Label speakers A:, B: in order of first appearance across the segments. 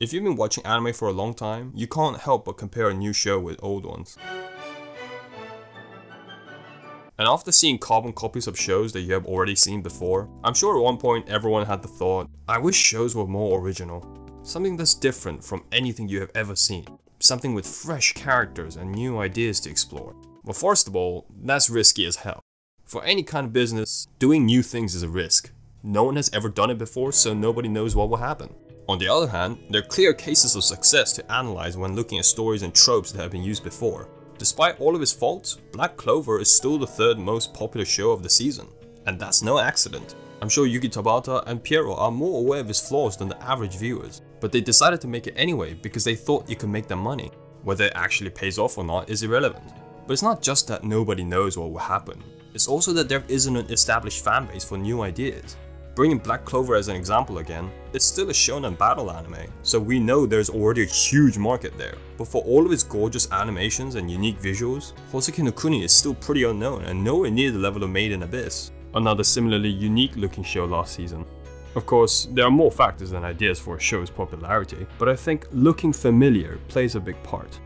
A: If you've been watching anime for a long time, you can't help but compare a new show with old ones. And after seeing carbon copies of shows that you have already seen before, I'm sure at one point everyone had the thought, I wish shows were more original. Something that's different from anything you have ever seen. Something with fresh characters and new ideas to explore. Well, first of all, that's risky as hell. For any kind of business, doing new things is a risk. No one has ever done it before, so nobody knows what will happen. On the other hand, there are clear cases of success to analyze when looking at stories and tropes that have been used before. Despite all of its faults, Black Clover is still the third most popular show of the season. And that's no accident. I'm sure Yuki Tabata and Piero are more aware of his flaws than the average viewers, but they decided to make it anyway because they thought it could make them money. Whether it actually pays off or not is irrelevant. But it's not just that nobody knows what will happen, it's also that there isn't an established fanbase for new ideas. Bringing Black Clover as an example again, it's still a shonen battle anime, so we know there's already a huge market there. But for all of its gorgeous animations and unique visuals, Hoseki no Kuni is still pretty unknown and nowhere near the level of Made in Abyss, another similarly unique looking show last season. Of course, there are more factors than ideas for a show's popularity, but I think looking familiar plays a big part.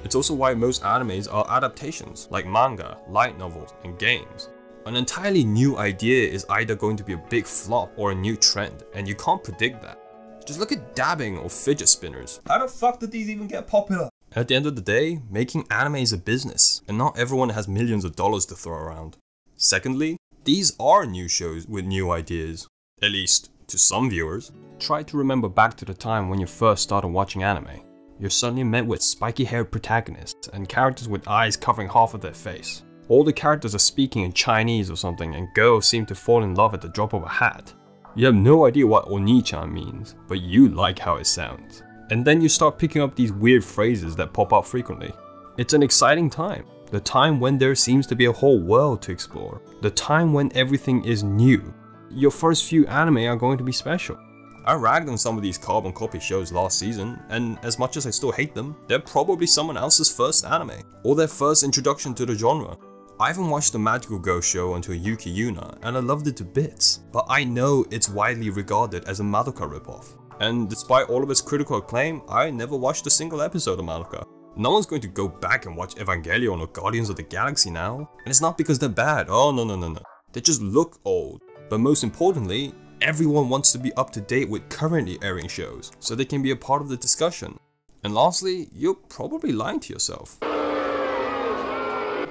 A: It's also why most animes are adaptations, like manga, light novels, and games. An entirely new idea is either going to be a big flop or a new trend, and you can't predict that. Just look at dabbing or fidget spinners. How the fuck did these even get popular? At the end of the day, making anime is a business, and not everyone has millions of dollars to throw around. Secondly, these are new shows with new ideas. At least, to some viewers. Try to remember back to the time when you first started watching anime. You're suddenly met with spiky-haired protagonists and characters with eyes covering half of their face. All the characters are speaking in Chinese or something and girls seem to fall in love at the drop of a hat. You have no idea what Oni-chan means, but you like how it sounds. And then you start picking up these weird phrases that pop up frequently. It's an exciting time. The time when there seems to be a whole world to explore. The time when everything is new. Your first few anime are going to be special. I ragged on some of these carbon copy shows last season, and as much as I still hate them, they're probably someone else's first anime, or their first introduction to the genre. I haven't watched the Magical Girl show until Yuki Yuna, and I loved it to bits, but I know it's widely regarded as a Madoka ripoff. And despite all of its critical acclaim, I never watched a single episode of Madoka. No one's going to go back and watch Evangelion or Guardians of the Galaxy now, and it's not because they're bad, oh no. They just look old. But most importantly, everyone wants to be up to date with currently airing shows, so they can be a part of the discussion. And lastly, you're probably lying to yourself.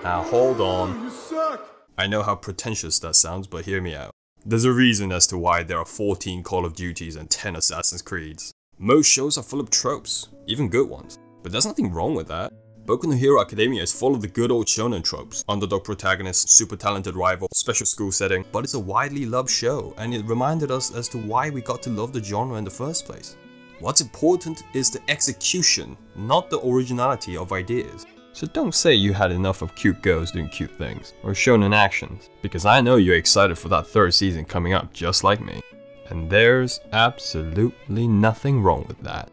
A: Now hold on. You suck. I know how pretentious that sounds, but hear me out. There's a reason as to why there are 14 Call of Duties and 10 Assassin's Creeds. Most shows are full of tropes, even good ones. But there's nothing wrong with that. Boku no Hero Academia is full of the good old shonen tropes. Underdog protagonist, super talented rival, special school setting. But it's a widely loved show, and it reminded us as to why we got to love the genre in the first place. What's important is the execution, not the originality of ideas. So don't say you had enough of cute girls doing cute things, or shonen actions, because I know you're excited for that third season coming up just like me. And there's absolutely nothing wrong with that.